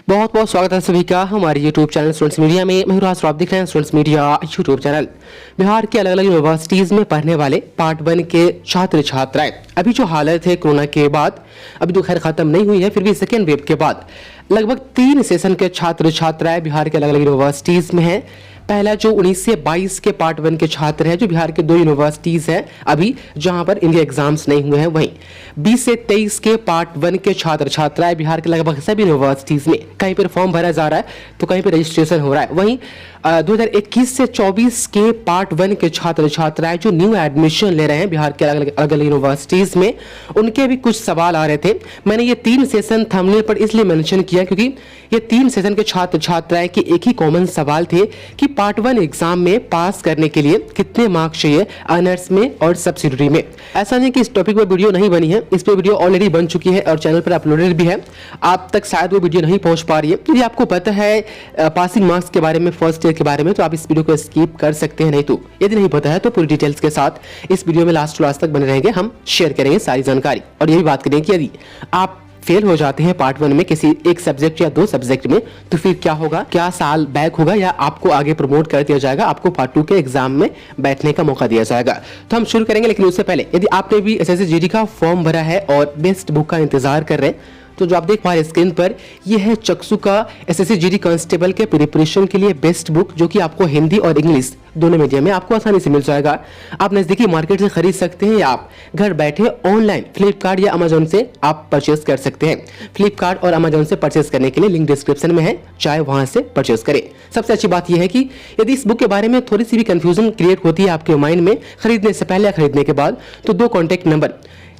बहुत बहुत स्वागत है सभी का हमारे यूट्यूब चैनल स्टूडेंट्स मीडिया में। मैं राज, आप देख रहे हैं students media YouTube channel. Bihar के अलग अलग यूनिवर्सिटीज़ में पढ़ने वाले पार्ट 1 के छात्र छात्राएं, अभी जो हालत है कोरोना के बाद, अभी तो खैर खत्म नहीं हुई है, फिर भी सेकेंड वेव के बाद लगभग 3 सेशन के छात्र छात्राएं बिहार के अलग अलग यूनिवर्सिटीज़ में हैं। पहला जो 19 से 22 के पार्ट 1 के छात्र हैं, जो बिहार के 2 यूनिवर्सिटीज हैं अभी जहां पर इनके एग्जाम्स नहीं हुए हैं। वहीं 20 से 23 के पार्ट 1 के छात्र छात्राएं बिहार के लगभग सभी यूनिवर्सिटीज में कहीं पर फॉर्म भरा जा रहा है तो कहीं पर रजिस्ट्रेशन हो रहा है। वहीं 2021 से 24 के पार्ट 1 के छात्र छात्राएं जो न्यू एडमिशन ले रहे हैं बिहार के अलग अलग यूनिवर्सिटीज में, उनके भी कुछ सवाल आ रहे थे। मैंने ये 3 सेशन थंबनेल पर इसलिए मेंशन किया क्योंकि ये 3 सेशन के छात्र छात्राएं के एक ही कॉमन सवाल थे कि पार्ट 1 एग्जाम में पास करने के लिए कितने मार्क्स चाहिए ऑनर्स में और सब्सिडियरी में। ऐसा नहीं कि इस टॉपिक पर वीडियो नहीं बनी है, इस पे वीडियो ऑलरेडी बन चुकी है और चैनल पर अपलोडेड भी है। आप तक शायद वो वीडियो नहीं पहुंच पा रही है। यदि आपको पता है पासिंग मार्क्स के बारे में, फर्स्ट ईयर के बारे में, तो आप इस वीडियो को स्किप कर सकते हैं। नहीं तो यदि नहीं पता है तो पूरी डिटेल्स के साथ इस वीडियो में लास्ट तक बने रहेंगे। हम शेयर करेंगे सारी जानकारी और यही बात करेंगे कि यदि आप फेल हो जाते हैं पार्ट 1 में किसी एक सब्जेक्ट या 2 सब्जेक्ट में, तो फिर क्या होगा? क्या साल बैक होगा या आपको आगे प्रमोट कर दिया जाएगा, आपको पार्ट 2 के एग्जाम में बैठने का मौका दिया जाएगा? तो हम शुरू करेंगे, लेकिन उससे पहले यदि आपने भी एसएससी जीडी का फॉर्म भरा है और बेस्ट बुक का इंतजार कर रहे हैं, तो जो आप देख पा रहे हैं स्क्रीन पर, ये है चक्सू का एसएससी जीडी कांस्टेबल के प्रिपरेशन के लिए बेस्ट बुक, जो कि आपको हिंदी और इंग्लिश दोनों मीडियम में आपको आसानी से मिल जाएगा। आप नजदीकी मार्केट से खरीद सकते हैं या आप घर बैठे ऑनलाइन फ्लिपकार्ट या अमेजोन से आप परचेस कर सकते हैं। फ्लिपकार्ट और अमेजोन से परचेस करने के लिए लिंक डिस्क्रिप्शन में है, चाहे वहां से परचेस करें। सबसे अच्छी बात यह है कि यदि इस बुक के बारे में थोड़ी सी भी कंफ्यूजन क्रिएट होती है आपके माइंड में खरीदने से पहले या खरीदने के बाद, तो 2 कॉन्टैक्ट नंबर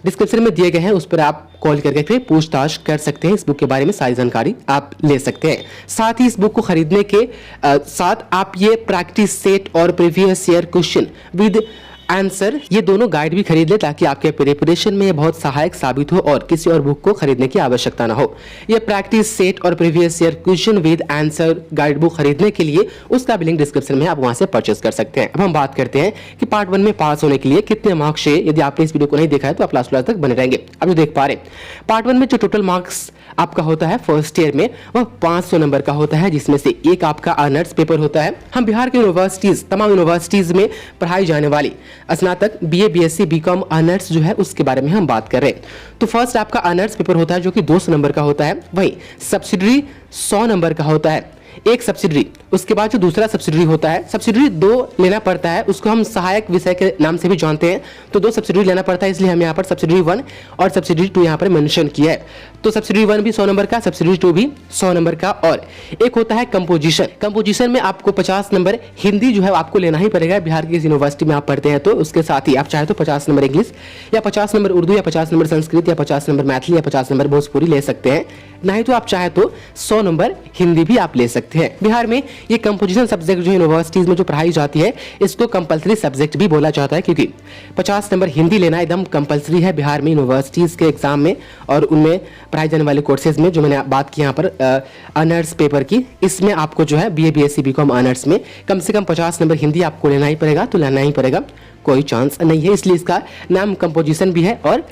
डिस्क्रिप्शन में दिए गए हैं, उस पर आप कॉल करके फिर पूछताछ कर सकते हैं। इस बुक के बारे में सारी जानकारी आप ले सकते हैं। साथ ही इस बुक को खरीदने के साथ आप ये प्रैक्टिस सेट और previous year question with answer, ये दोनों गाइड भी खरीद ले ताकि आपके प्रिपरेशन में बहुत सहायक साबित हो और किसी और बुक को खरीदने की आवश्यकता ना हो। ये प्रैक्टिस सेट और previous year question with answer guide book खरीदने के लिए उसका भी लिंक डिस्क्रिप्शन में आप वहां से परचेस कर सकते हैं। अब हम बात करते हैं कि पार्ट 1 में पास होने के लिए कितने मार्क्स चाहिए। यदि आपने इस वीडियो को नहीं देखा है तो आप लास्ट तक बने रहेंगे। अब जो देख पा रहे हैं, पार्ट 1 में जो टोटल मार्क्स आपका होता है फर्स्ट ईयर में, वह 500 नंबर का होता है, जिसमें से एक आपका ऑनर्स पेपर होता है। हम बिहार के यूनिवर्सिटीज, तमाम यूनिवर्सिटीज में पढ़ाई जाने वाली स्नातक, बीए, बीएससी, बीकॉम ऑनर्स जो है उसके बारे में हम बात कर रहे हैं। तो फर्स्ट आपका ऑनर्स पेपर होता है जो कि 200 नंबर का होता है। वहीं सब्सिडरी 100 नंबर का होता है, एक सब्सिडरी। उसके बाद जो दूसरा सब्सिडरी होता है, सब्सिडरी 2 लेना पड़ता है, उसको हम सहायक विषय के नाम से भी जानते हैं। तो 2 सब्सिडरी लेना पड़ता है, इसलिए हम यहाँ पर सब्सिडरी 1 और सब्सिडरी 2 यहाँ पर मेंशन किया है। तो सब्सिडरी 1 भी 100 नंबर का, सब्सिडरी 2 भी 100 नंबर का। और एक होता है कंपोजिशन। कंपोजिशन में आपको 50 नंबर हिंदी जो है आपको लेना ही पड़ेगा। बिहार की यूनिवर्सिटी में आप पढ़ते हैं तो उसके साथ ही आप चाहे तो 50 नंबर इंग्लिश या 50 नंबर उर्दू या 50 नंबर संस्कृत या 50 नंबर मैथिली या 50 नंबर भोजपुरी ले सकते हैं। नहीं तो आप चाहे तो 100 नंबर हिंदी भी आप ले सकते हैं। बिहार में ये कंपोजिशन सब्जेक्ट जो यूनिवर्सिटीज में जो पढ़ाई जाती है, इसको कंपलसरी सब्जेक्ट भी बोला जाता है, क्योंकि 50 नंबर हिंदी लेना एकदम कंपलसरी है बिहार में यूनिवर्सिटीज के एग्जाम में और उनमें पढ़ाई जाने वाले कोर्सेज में। जो मैंने बात की यहाँ पर ऑनर्स पेपर की, इसमें आपको जो है बीए, बीएससी, बीकॉम ऑनर्स में कम से कम 50 नंबर हिंदी आपको लेना ही पड़ेगा। तो लेना ही पड़ेगा, कोई चांस नहीं है, इसलिए इसका नाम कंपोजिशन भी है और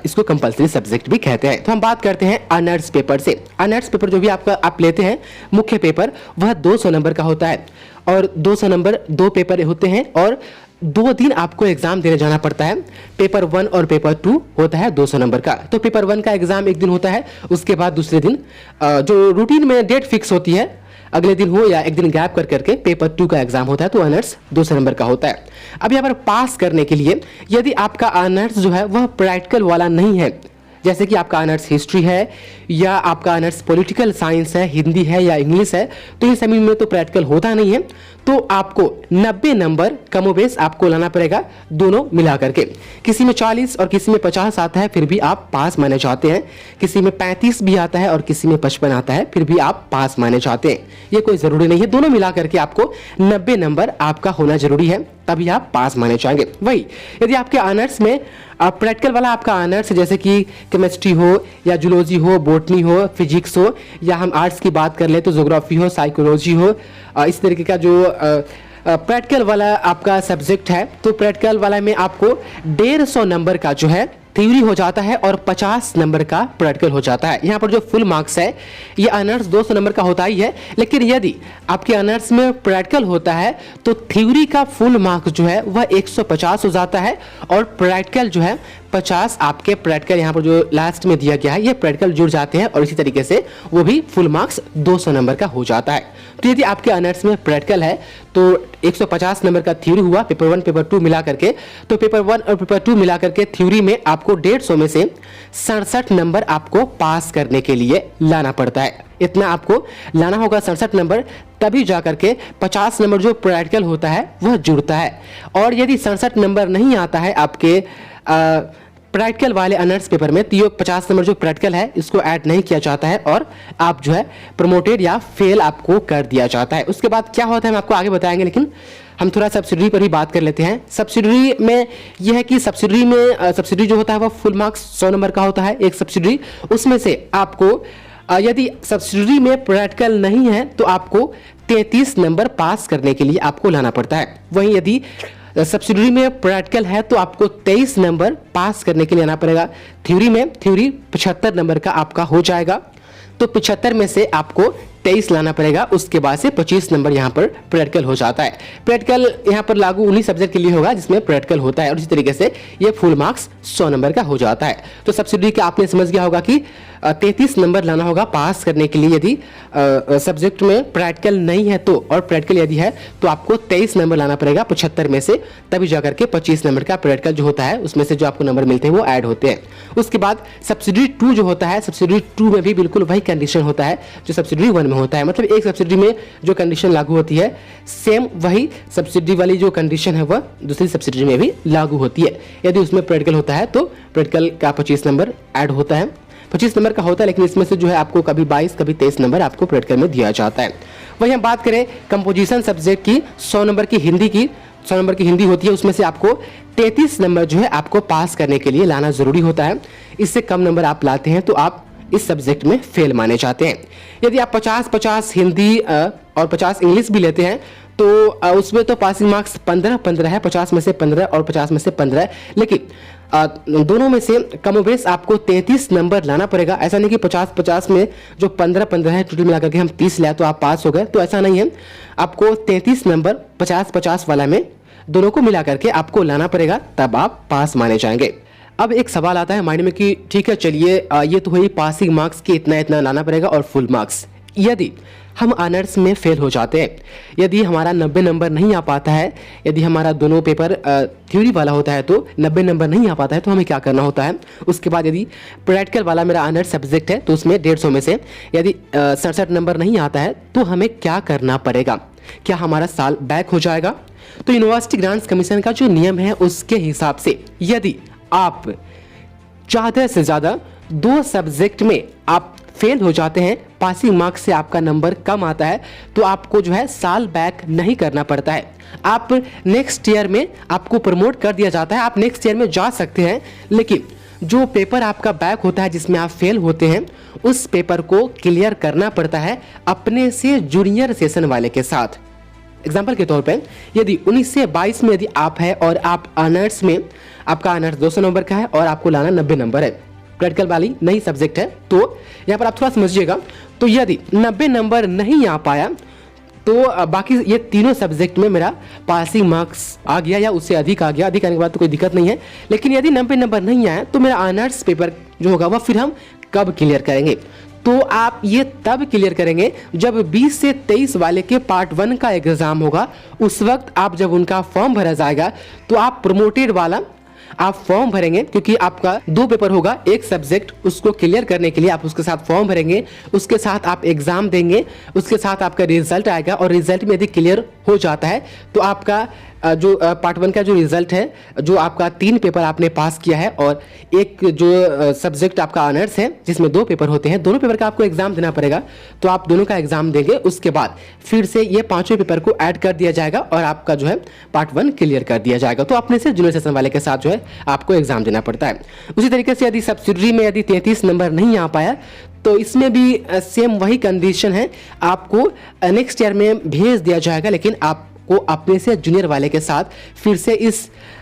इसको कंपलसरी सब्जेक्ट भी कहते हैं। तो हम बात करते हैं ऑनर्स पेपर से। ऑनर्स पेपर जो भी आप लेते हैं, मुख्य पेपर, वह 200 नंबर का होता है और 200 नंबर 2 पेपर होते हैं और 2 दिन आपको एग्जाम देने जाना पड़ता है। पेपर 1 और पेपर 2 होता है 200 नंबर का। तो पेपर 1 का एग्जाम एक दिन होता है, उसके बाद दूसरे दिन जो रूटीन में डेट फिक्स होती है, अगले दिन हो या एक दिन गैप कर करके पेपर 2 का एग्जाम होता है। तो ऑनर्स 200 नंबर का होता है। अब यहाँ पर पास करने के लिए यदि आपका ऑनर्स जो है वह प्रैक्टिकल वाला नहीं है, जैसे कि आपका ऑनर्स हिस्ट्री है या आपका ऑनर्स पॉलिटिकल साइंस है, हिंदी है या इंग्लिश है, तो इन सभी में तो प्रैक्टिकल होता नहीं है, तो आपको 90 नंबर कमोबेश आपको लाना पड़ेगा दोनों मिला करके। किसी में 40 और किसी में 50 आता है, फिर भी आप पास माने जाते हैं। किसी में 35 भी आता है और किसी में 55 आता है, फिर भी आप पास माने जाते हैं। ये कोई जरूरी नहीं है, दोनों मिला करके आपको 90 नंबर आपका होना जरूरी है, तभी आप पास माने जाएंगे। वही यदि आपके ऑनर्स में प्रैक्टिकल वाला आपका ऑनर्स, जैसे कि केमिस्ट्री हो या जूलॉजी हो, बॉटनी हो, फिजिक्स हो, या हम आर्ट्स की बात कर ले तो ज्योग्राफी हो, साइकोलॉजी हो, इस तरीके का जो प्रैक्टिकल वाला आपका सब्जेक्ट है, तो प्रैक्टिकल वाला में आपको 150 नंबर का जो है थ्योरी हो जाता है और 50 नंबर का प्रैक्टिकल हो जाता है। यहाँ पर जो फुल मार्क्स है ये ऑनर्स 200 नंबर का होता ही है, लेकिन यदि आपके ऑनर्स में प्रैक्टिकल होता है तो थ्योरी का फुल मार्क्स जो है वह 150 हो जाता है और प्रैक्टिकल जो है 50 आपके प्रैक्टिकल यहाँ पर जो लास्ट में दिया गया है ये प्रैक्टिकल जुड़ जाते हैं और इसी तरीके से वो भी फुल मार्क्स 200 नंबर का हो जाता है। तो यदि आपके ऑनर्स में प्रैक्टिकल है तो 150 नंबर का थ्योरी हुआ पेपर 1 पेपर 2 मिला करके, तो पेपर 1 और पेपर 2 मिला करके थ्योरी में आपको 150 में से 67 नंबर आपको पास करने के लिए लाना पड़ता है। इतना आपको लाना होगा 67 नंबर, तभी जाकर के 50 नंबर जो प्रैक्टिकल होता है वह जुड़ता है। और यदि 67 नंबर नहीं आता है आपके प्रैक्टिकल वाले ऑनर्स पेपर में तो ये 50 नंबर जो प्रैक्टिकल है इसको ऐड नहीं किया जाता है और आप जो है प्रमोटेड या फेल आपको कर दिया जाता है। उसके बाद क्या होता है हम आपको आगे बताएंगे, लेकिन हम थोड़ा सब्सिडरी पर भी बात कर लेते हैं। सब्सिडरी में यह है कि सब्सिडरी जो होता है वह फुल मार्क्स 100 नंबर का होता है एक सब्सिडरी। उसमें से आपको यदि सब्सिडरी में प्रैक्टिकल नहीं है तो आपको 33 नंबर पास करने के लिए आपको लाना पड़ता है। वहीं यदि सब्सिडरी में प्रैक्टिकल है तो आपको 23 नंबर पास करने के लिए आना पड़ेगा। थ्योरी में 75 नंबर का आपका हो जाएगा, तो 75 में से आपको 23 लाना पड़ेगा। उसके बाद से 25 नंबर यहाँ पर प्रैक्टिकल हो जाता है। प्रैक्टिकल यहाँ पर लागू उन्हीं सब्जेक्ट के लिए होगा जिसमें प्रैक्टिकल होता है और इसी तरीके से ये फुल मार्क्स 100 नंबर का हो जाता है। तो सब्सिडरी का आपने समझ गया होगा कि 33 नंबर लाना होगा पास करने के लिए यदि सब्जेक्ट में प्रैक्टिकल नहीं है तो, और प्रैक्टिकल यदि है तो आपको 23 नंबर लाना पड़ेगा 75 में से, तभी जाकर के 25 नंबर का प्रैक्टिकल जो होता है उसमें से जो आपको नंबर मिलते हैं वो ऐड होते हैं। उसके बाद सब्सिडरी 2 जो होता है, सब्सिडरी 2 में भी बिल्कुल वही कंडीशन होता है जो सब्सिडरी 1 में होता है। मतलब एक सब्सिडी में जो कंडीशन लागू होती है सेम वही सब्सिडी वाली जो कंडीशन है वह दूसरी सब्सिडी में भी लागू होती है। यदि उसमें प्रैक्टिकल होता है तो प्रैक्टिकल का 25 नंबर ऐड होता है, 25 नंबर का होता है, लेकिन इसमें से जो है आपको कभी 22 कभी 23 नंबर आपको प्रैक्टिकल में दिया जाता है। वहीं हम बात करें कंपोजिशन सब्जेक्ट की, 100 नंबर की हिंदी होती है, उसमें से आपको 33 नंबर जो है आपको पास करने के लिए लाना जरूरी होता है। इससे कम नंबर आप लाते हैं तो आप इस सब्जेक्ट में फेल माने जाते हैं। यदि आप 50-50 हिंदी और 50 इंग्लिश भी लेते हैं तो उसमें तो पासिंग मार्क्स 15-15 है, 50 में से 15 और 50 में से 15 है, लेकिन दोनों में से कमोबेश आपको 33 नंबर लाना पड़ेगा। ऐसा नहीं कि 50-50 में जो 15-15 है टोटल मिलाकर के हम 30 लाए तो आप पास हो गए, तो ऐसा नहीं है। आपको 33 नंबर 50-50 वाला में दोनों को मिला करके आपको लाना पड़ेगा, तब आप पास माने जाएंगे। अब एक सवाल आता है माइंड में कि ठीक है चलिए ये तो हुई पासिंग मार्क्स की इतना लाना पड़ेगा और फुल मार्क्स। यदि हम ऑनर्स में फेल हो जाते हैं, यदि हमारा 90 नंबर नहीं आ पाता है, यदि हमारा दोनों पेपर थ्योरी वाला होता है तो 90 नंबर नहीं आ पाता है तो हमें क्या करना होता है। उसके बाद यदि प्रैक्टिकल वाला मेरा ऑनर्स सब्जेक्ट है तो उसमें 150 में से यदि 67 नंबर नहीं आता है तो हमें क्या करना पड़ेगा, क्या हमारा साल बैक हो जाएगा? तो यूनिवर्सिटी ग्रांट्स कमीशन का जो नियम है उसके हिसाब से यदि आप ज़्यादा से ज़्यादा 2 सब्जेक्ट में आप फेल हो जाते हैं, पासिंग मार्क्स से आपका नंबर कम आता है, तो आपको जो है साल बैक नहीं करना पड़ता है। आप नेक्स्ट ईयर में आपको प्रमोट कर दिया जाता है, आप नेक्स्ट ईयर में जा सकते हैं, लेकिन जो पेपर आपका बैक होता है जिसमें आप फेल होते हैं उस पेपर को क्लियर करना पड़ता है अपने से जूनियर सेशन वाले के साथ। एग्जाम्पल के तौर पे यदि 19 से 22 में यदि आप है और आप ऑनर्स में आपका ऑनर्स 200 नंबर का है और आपको लाना 90 नंबर है, प्रैक्टिकल वाली नई सब्जेक्ट है, तो यहाँ पर आप थोड़ा समझिएगा। तो यदि 90 नंबर नहीं आ पाया तो बाकी ये तीनों सब्जेक्ट में मेरा पासिंग मार्क्स आ गया या उससे अधिक आ गया, अधिक आने के बाद तो कोई दिक्कत नहीं है। लेकिन यदि 90 नंबर नहीं आया तो मेरा ऑनर्स पेपर जो होगा वह फिर हम कब क्लियर करेंगे? तो आप ये तब क्लियर करेंगे जब 20 से 23 वाले के पार्ट 1 का एग्जाम होगा। उस वक्त आप जब उनका फॉर्म भरा जाएगा तो आप प्रमोटेड वाला आप फॉर्म भरेंगे, क्योंकि आपका 2 पेपर होगा, एक सब्जेक्ट, उसको क्लियर करने के लिए आप उसके साथ फॉर्म भरेंगे, उसके साथ आप एग्जाम देंगे, उसके साथ आपका रिजल्ट आएगा और रिजल्ट में यदि क्लियर हो जाता है तो आपका जो पार्ट 1 का जो रिजल्ट है, जो आपका 3 पेपर आपने पास किया है और एक जो सब्जेक्ट आपका ऑनर्स है जिसमें 2 पेपर होते हैं, दोनों पेपर का आपको एग्जाम देना पड़ेगा, तो आप दोनों का एग्जाम देंगे। उसके बाद फिर से ये 5वें पेपर को ऐड कर दिया जाएगा और आपका जो है पार्ट 1 क्लियर कर दिया जाएगा। तो अपने से जूनियर सेशन वाले के साथ जो है आपको एग्जाम देना पड़ता है। उसी तरीके से यदि सब्सिडरी में यदि 33 नंबर नहीं आ पाया तो इसमें भी सेम वही कंडीशन है, आपको नेक्स्ट ईयर में भेज दिया जाएगा, लेकिन आप को अपने से जूनियर वाले के साथ फिर से इस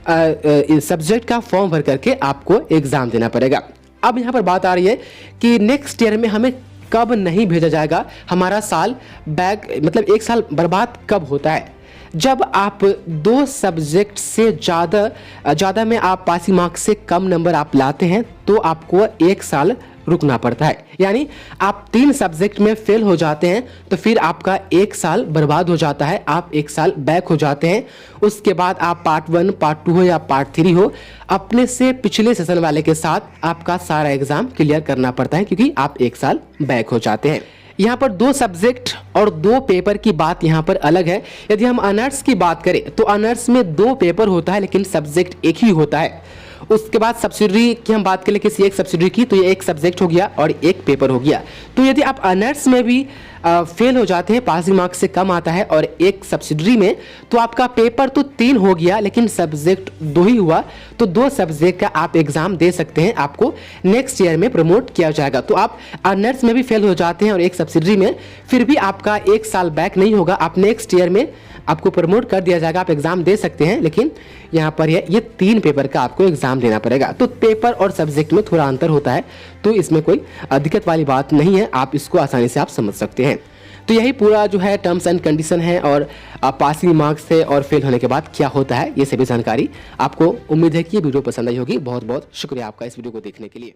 सब्जेक्ट का फॉर्म भर करके आपको एग्जाम देना पड़ेगा। अब यहाँ पर बात आ रही है कि नेक्स्ट ईयर में हमें कब नहीं भेजा जाएगा, हमारा साल बैक मतलब एक साल बर्बाद कब होता है। जब आप 2 सब्जेक्ट से ज़्यादा में आप पासिंग मार्क्स से कम नंबर आप लाते हैं तो आपको 1 साल रुकना पड़ता है। यानी आप 3 सब्जेक्ट में फेल हो जाते हैं तो फिर आपका 1 साल बर्बाद हो जाता है, आप 1 साल बैक हो जाते हैं। उसके बाद आप पार्ट 1, पार्ट 2 हो या पार्ट 3 हो, अपने से पिछले सेशन वाले के साथ आपका सारा एग्जाम क्लियर करना पड़ता है क्योंकि आप 1 साल बैक हो जाते हैं। यहाँ पर 2 सब्जेक्ट और 2 पेपर की बात यहाँ पर अलग है। यदि हम ऑनर्स की बात करें तो ऑनर्स में 2 पेपर होता है लेकिन सब्जेक्ट एक ही होता है। उसके बाद सब्सिडरी की हम बात करें, किसी एक सब्सिडरी की, तो ये 1 सब्जेक्ट हो गया और 1 पेपर हो गया। तो यदि आप ऑनर्स में भी फेल हो जाते हैं, पासिंग मार्क्स से कम आता है और 1 सब्सिडरी में, तो आपका पेपर तो 3 हो गया लेकिन सब्जेक्ट 2 ही हुआ, तो 2 सब्जेक्ट का आप एग्जाम दे सकते हैं, आपको नेक्स्ट ईयर में प्रमोट किया जाएगा। तो आप ऑनर्स में भी फेल हो जाते हैं और 1 सब्सिडरी में, फिर भी आपका 1 साल बैक नहीं होगा, आप नेक्स्ट ईयर में आपको प्रमोट कर दिया जाएगा, आप एग्जाम दे सकते हैं। लेकिन यहाँ पर ये 3 पेपर का आपको एग्जाम देना पड़ेगा। तो पेपर और सब्जेक्ट में थोड़ा अंतर होता है, तो इसमें कोई दिक्कत वाली बात नहीं है, आप इसको आसानी से आप समझ सकते हैं। तो यही पूरा जो है टर्म्स एंड कंडीशन है और पासिंग मार्क्स से और फेल होने के बाद क्या होता है, ये सभी जानकारी आपको उम्मीद है कि ये वीडियो पसंद आई होगी। बहुत बहुत शुक्रिया आपका इस वीडियो को देखने के लिए।